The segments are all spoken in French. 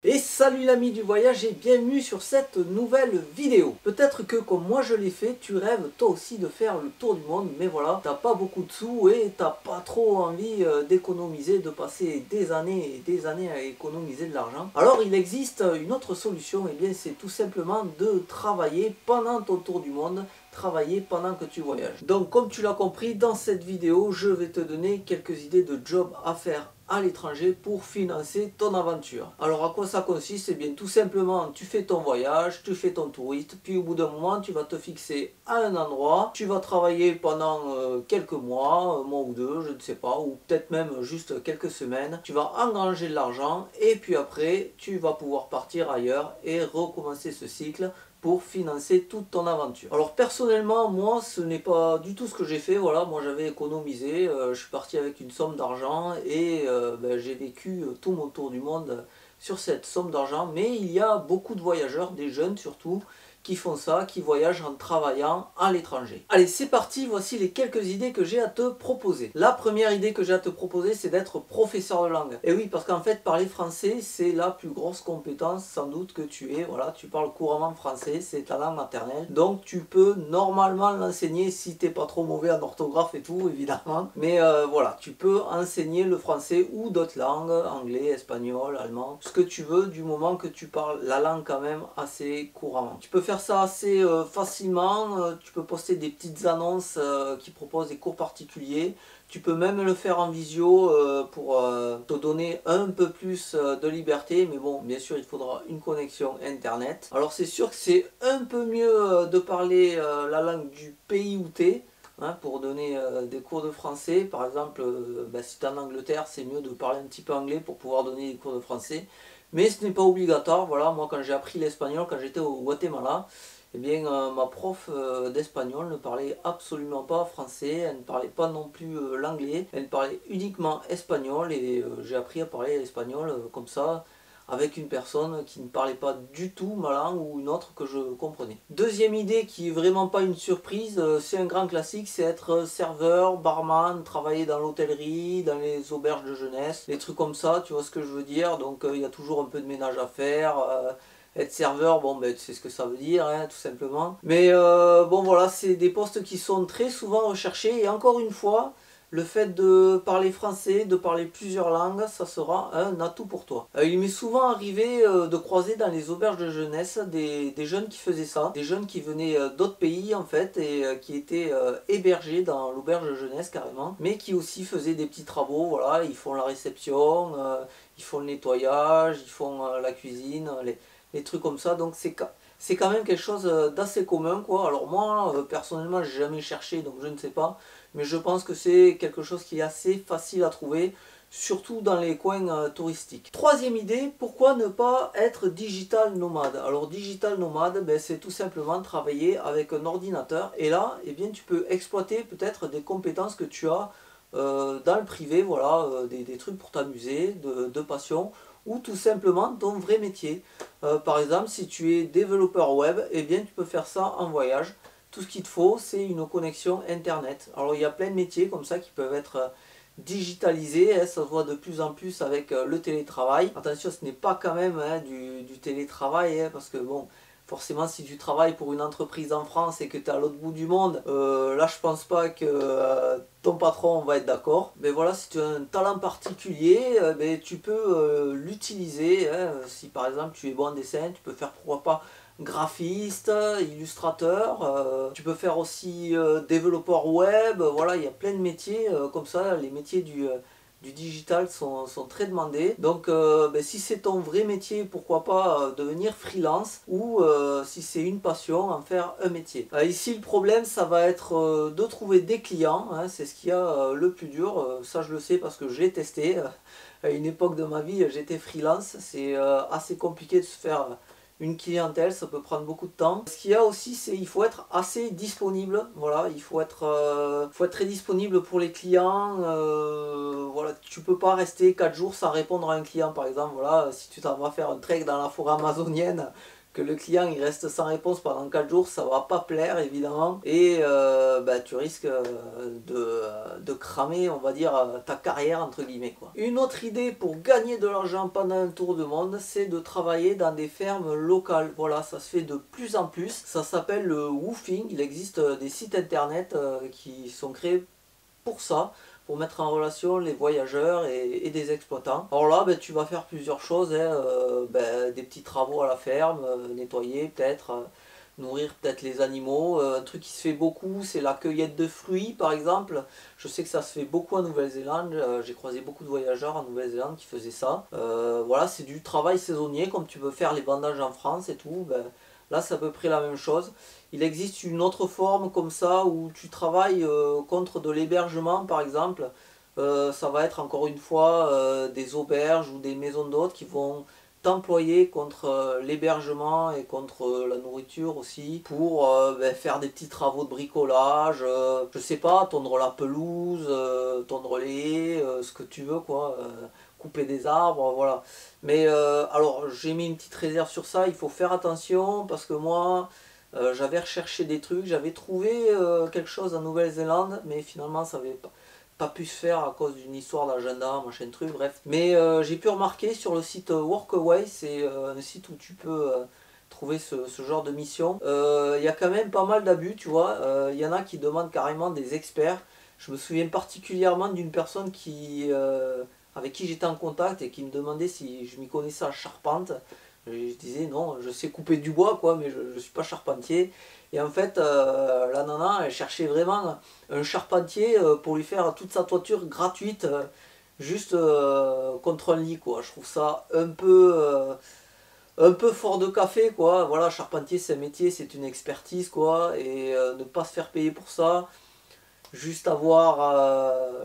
Et salut l'ami du voyage et bienvenue sur cette nouvelle vidéo. Peut-être que comme moi je l'ai fait, tu rêves toi aussi de faire le tour du monde, mais voilà, t'as pas beaucoup de sous et t'as pas trop envie d'économiser, de passer des années et des années à économiser de l'argent. Alors il existe une autre solution, et bien c'est tout simplement de travailler pendant ton tour du monde, travailler pendant que tu voyages. Donc comme tu l'as compris, dans cette vidéo, je vais te donner quelques idées de jobs à faire à l'étranger pour financer ton aventure. Alors à quoi ça consiste? Eh bien tout simplement tu fais ton voyage, tu fais ton touriste, puis au bout d'un moment tu vas te fixer à un endroit, tu vas travailler pendant quelques mois, un mois ou deux, je ne sais pas, ou peut-être même juste quelques semaines, tu vas engranger de l'argent et puis après tu vas pouvoir partir ailleurs et recommencer ce cycle pour financer toute ton aventure. Alors personnellement, moi, ce n'est pas du tout ce que j'ai fait. Voilà, moi j'avais économisé, je suis parti avec une somme d'argent et j'ai vécu tout mon tour du monde sur cette somme d'argent. Mais il y a beaucoup de voyageurs, des jeunes surtout, qui font ça, qui voyagent en travaillant à l'étranger. Allez, c'est parti, voici les quelques idées que j'ai à te proposer. La première idée que j'ai à te proposer, c'est d'être professeur de langue. Et oui, parce qu'en fait, parler français, c'est la plus grosse compétence sans doute que tu aies. Voilà, tu parles couramment français, c'est ta langue maternelle. Donc tu peux normalement l'enseigner si t'es pas trop mauvais en orthographe et tout, évidemment. Mais voilà, tu peux enseigner le français ou d'autres langues, anglais, espagnol, allemand, ce que tu veux, du moment que tu parles la langue quand même assez couramment. Tu peux faire ça assez facilement, tu peux poster des petites annonces qui proposent des cours particuliers. Tu peux même le faire en visio pour te donner un peu plus de liberté, mais bon, bien sûr, il faudra une connexion internet. Alors c'est sûr que c'est un peu mieux de parler la langue du pays où tu es, hein, pour donner des cours de français. Par exemple, si tu es en Angleterre, c'est mieux de parler un petit peu anglais pour pouvoir donner des cours de français. Mais ce n'est pas obligatoire. Voilà, moi quand j'ai appris l'espagnol, quand j'étais au Guatemala, eh bien, ma prof d'espagnol ne parlait absolument pas français, elle ne parlait pas non plus l'anglais, elle parlait uniquement espagnol et j'ai appris à parler espagnol comme ça, avec une personne qui ne parlait pas du tout ma langue ou une autre que je comprenais. Deuxième idée qui est vraiment pas une surprise, c'est un grand classique, c'est être serveur, barman, travailler dans l'hôtellerie, dans les auberges de jeunesse, des trucs comme ça, tu vois ce que je veux dire. Donc il y a toujours un peu de ménage à faire. Être serveur, bon ben tu sais ce que ça veut dire, hein, tout simplement. Mais bon voilà, c'est des postes qui sont très souvent recherchés et encore une fois, le fait de parler français, de parler plusieurs langues, ça sera un atout pour toi. Il m'est souvent arrivé de croiser dans les auberges de jeunesse des jeunes qui faisaient ça, des jeunes qui venaient d'autres pays en fait et qui étaient hébergés dans l'auberge de jeunesse carrément, mais qui aussi faisaient des petits travaux, voilà, ils font la réception, ils font le nettoyage, ils font la cuisine, les trucs comme ça, donc c'est quand même quelque chose d'assez commun quoi. Alors moi personnellement j'ai jamais cherché donc je ne sais pas, mais je pense que c'est quelque chose qui est assez facile à trouver, surtout dans les coins touristiques. Troisième idée, pourquoi ne pas être digital nomade? Alors digital nomade, ben, c'est tout simplement travailler avec un ordinateur et là eh bien, tu peux exploiter peut-être des compétences que tu as dans le privé, voilà, des trucs pour t'amuser, de passion, ou tout simplement ton vrai métier. Par exemple, si tu es développeur web, eh bien tu peux faire ça en voyage. Tout ce qu'il te faut, c'est une connexion internet. Alors il y a plein de métiers comme ça qui peuvent être digitalisés, hein, ça se voit de plus en plus avec le télétravail. Attention, ce n'est pas quand même hein, du télétravail, hein, parce que bon, forcément si tu travailles pour une entreprise en France et que tu es à l'autre bout du monde, là je pense pas que ton patron va être d'accord. Mais voilà, si tu as un talent particulier, ben, tu peux l'utiliser. Hein. Si par exemple tu es bon en dessin, tu peux faire pourquoi pas graphiste, illustrateur, tu peux faire aussi développeur web, voilà, il y a plein de métiers comme ça, les métiers du digital sont très demandés. Donc si c'est ton vrai métier, pourquoi pas devenir freelance ou si c'est une passion, en faire un métier. Ici le problème ça va être de trouver des clients, hein, c'est ce qui a le plus dur, ça je le sais parce que j'ai testé. À une époque de ma vie j'étais freelance, c'est assez compliqué de se faire une clientèle, ça peut prendre beaucoup de temps. Ce qu'il y a aussi, c'est qu'il faut être assez disponible. Voilà, il faut être très disponible pour les clients. Voilà, tu peux pas rester 4 jours sans répondre à un client, par exemple. Voilà, si tu t'en vas faire un trek dans la forêt amazonienne, que le client il reste sans réponse pendant 4 jours, ça va pas plaire évidemment. Et tu risques de cramer, on va dire, ta carrière entre guillemets, quoi. Une autre idée pour gagner de l'argent pendant un tour du monde, c'est de travailler dans des fermes locales. Voilà, ça se fait de plus en plus. Ça s'appelle le woofing. Il existe des sites internet qui sont créés pour ça, pour mettre en relation les voyageurs et des exploitants. Alors là, tu vas faire plusieurs choses, hein, des petits travaux à la ferme, nettoyer peut-être, nourrir peut-être les animaux. Un truc qui se fait beaucoup, c'est la cueillette de fruits par exemple. Je sais que ça se fait beaucoup en Nouvelle-Zélande, j'ai croisé beaucoup de voyageurs en Nouvelle-Zélande qui faisaient ça. Voilà, c'est du travail saisonnier, comme tu peux faire les vendanges en France et tout. Là, c'est à peu près la même chose. Il existe une autre forme comme ça où tu travailles contre de l'hébergement par exemple. Ça va être encore une fois des auberges ou des maisons d'hôtes qui vont t'employer contre l'hébergement et contre la nourriture aussi pour faire des petits travaux de bricolage, je sais pas, tondre la pelouse, tondre les haies, ce que tu veux quoi. Couper des arbres, voilà. Mais alors j'ai mis une petite réserve sur ça, il faut faire attention parce que moi j'avais recherché des trucs, j'avais trouvé quelque chose en Nouvelle-Zélande, mais finalement ça n'avait pas pu se faire à cause d'une histoire d'agenda, machin truc, bref. Mais j'ai pu remarquer sur le site Workaway, c'est un site où tu peux trouver ce genre de mission. Il y a quand même pas mal d'abus, tu vois. Il y en a qui demandent carrément des experts. Je me souviens particulièrement d'une personne avec qui j'étais en contact et qui me demandait si je m'y connaissais en charpente. Je disais non, je sais couper du bois quoi, mais je ne suis pas charpentier. Et en fait, la nana, elle cherchait vraiment un charpentier pour lui faire toute sa toiture gratuite, juste contre un lit quoi. Je trouve ça un peu fort de café quoi. Voilà, charpentier c'est un métier, c'est une expertise quoi, et ne pas se faire payer pour ça, juste avoir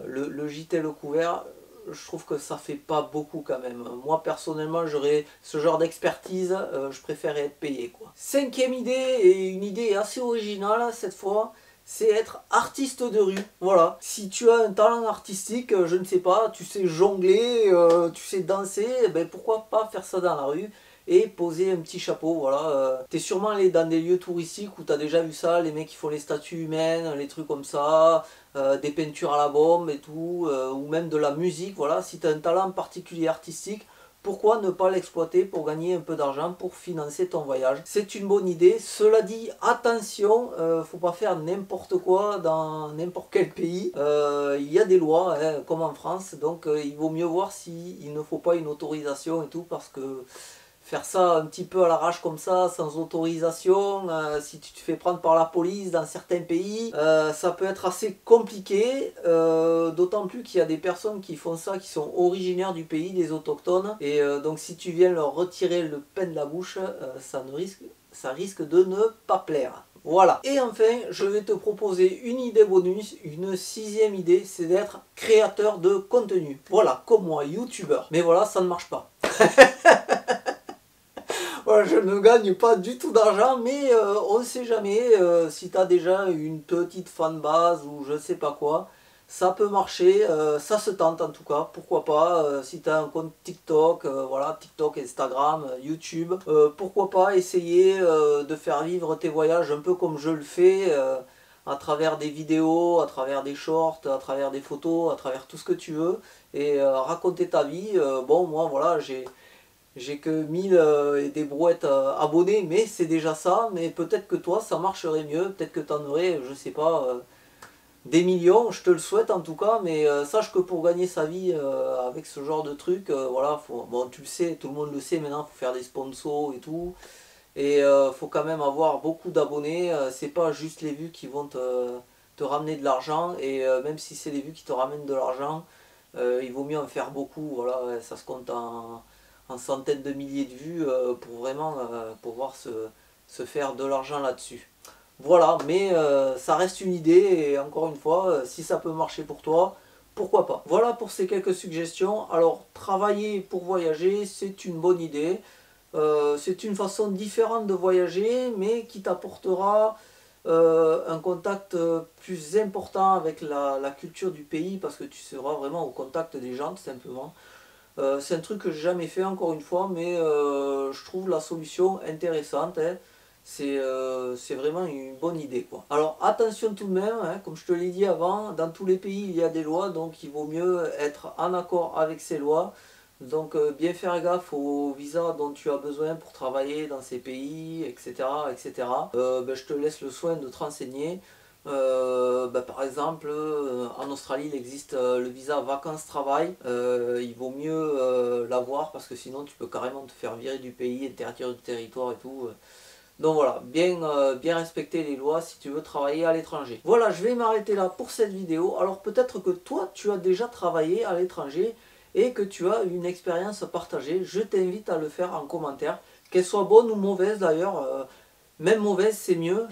le gîte et le couvert, je trouve que ça fait pas beaucoup quand même. Moi personnellement j'aurais ce genre d'expertise, je préférerais être payé quoi. Cinquième idée, et une idée assez originale cette fois, c'est être artiste de rue. Voilà, si tu as un talent artistique, je ne sais pas, tu sais jongler, tu sais danser, pourquoi pas faire ça dans la rue et poser un petit chapeau, voilà. T'es sûrement allé dans des lieux touristiques où t'as déjà vu ça, les mecs qui font les statues humaines, les trucs comme ça, des peintures à la bombe et tout, ou même de la musique, voilà. Si t'as un talent particulier artistique, pourquoi ne pas l'exploiter pour gagner un peu d'argent pour financer ton voyage? C'est une bonne idée. Cela dit, attention, faut pas faire n'importe quoi dans n'importe quel pays. Il y a des lois, hein, comme en France, donc il vaut mieux voir s'il ne faut pas une autorisation et tout, parce que faire ça un petit peu à l'arrache comme ça, sans autorisation, si tu te fais prendre par la police dans certains pays, ça peut être assez compliqué, d'autant plus qu'il y a des personnes qui font ça, qui sont originaires du pays, des autochtones, et donc si tu viens leur retirer le pain de la bouche, ça risque de ne pas plaire. Voilà. Et enfin, je vais te proposer une idée bonus, une sixième idée, c'est d'être créateur de contenu. Voilà, comme moi, youtubeur. Mais voilà, ça ne marche pas. Voilà, je ne gagne pas du tout d'argent, mais on ne sait jamais, si tu as déjà une petite fanbase ou je ne sais pas quoi, ça peut marcher, ça se tente en tout cas, pourquoi pas, si tu as un compte TikTok, voilà, TikTok, Instagram, YouTube, pourquoi pas essayer de faire vivre tes voyages un peu comme je le fais, à travers des vidéos, à travers des shorts, à travers des photos, à travers tout ce que tu veux, et raconter ta vie. Bon, moi voilà, j'ai que 1000 et des brouettes abonnés, mais c'est déjà ça. Mais peut-être que toi, ça marcherait mieux. Peut-être que tu en aurais, je sais pas, des millions. Je te le souhaite en tout cas. Mais sache que pour gagner sa vie avec ce genre de truc, voilà, bon, tu le sais, tout le monde le sait maintenant, il faut faire des sponsors et tout. Et faut quand même avoir beaucoup d'abonnés. C'est pas juste les vues qui vont te ramener de l'argent. Et même si c'est les vues qui te ramènent de l'argent, il vaut mieux en faire beaucoup. Voilà, ça se compte en centaines de milliers de vues pour vraiment pouvoir se faire de l'argent là-dessus. Voilà, mais ça reste une idée et encore une fois, si ça peut marcher pour toi, pourquoi pas. Voilà pour ces quelques suggestions. Alors, travailler pour voyager, c'est une bonne idée. C'est une façon différente de voyager, mais qui t'apportera un contact plus important avec la culture du pays, parce que tu seras vraiment au contact des gens, tout simplement. C'est un truc que j'ai jamais fait encore une fois, mais je trouve la solution intéressante, hein. C'est vraiment une bonne idée, quoi. Alors attention tout de même, hein, comme je te l'ai dit avant, dans tous les pays il y a des lois, donc il vaut mieux être en accord avec ces lois. Donc bien faire gaffe au visa dont tu as besoin pour travailler dans ces pays, etc. etc. Ben, je te laisse le soin de te renseigner. Ben, par exemple, en Australie il existe le visa vacances-travail. Il vaut mieux l'avoir parce que sinon tu peux carrément te faire virer du pays, interdire du territoire et tout. Donc voilà, bien respecter les lois si tu veux travailler à l'étranger. Voilà, je vais m'arrêter là pour cette vidéo. Alors peut-être que toi, tu as déjà travaillé à l'étranger et que tu as une expérience partagée. Je t'invite à le faire en commentaire, qu'elle soit bonne ou mauvaise d'ailleurs. Même mauvaise, c'est mieux.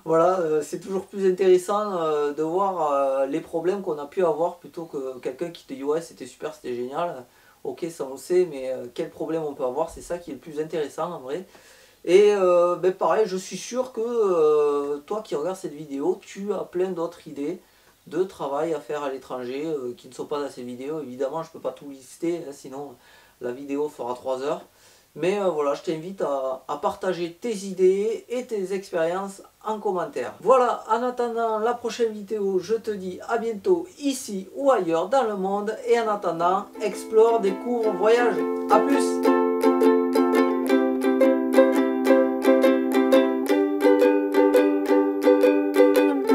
Voilà, c'est toujours plus intéressant de voir les problèmes qu'on a pu avoir plutôt que quelqu'un qui te dit ouais c'était super, c'était génial. Ok, ça on le sait, mais quel problème on peut avoir, c'est ça qui est le plus intéressant en vrai. Et ben pareil, je suis sûr que toi qui regardes cette vidéo, tu as plein d'autres idées de travail à faire à l'étranger qui ne sont pas dans ces vidéos. Évidemment, je ne peux pas tout lister, hein, sinon la vidéo fera 3 heures. Mais voilà, je t'invite à partager tes idées et tes expériences en commentaire. Voilà, en attendant la prochaine vidéo, je te dis à bientôt ici ou ailleurs dans le monde. Et en attendant, explore, découvre, voyage. A plus!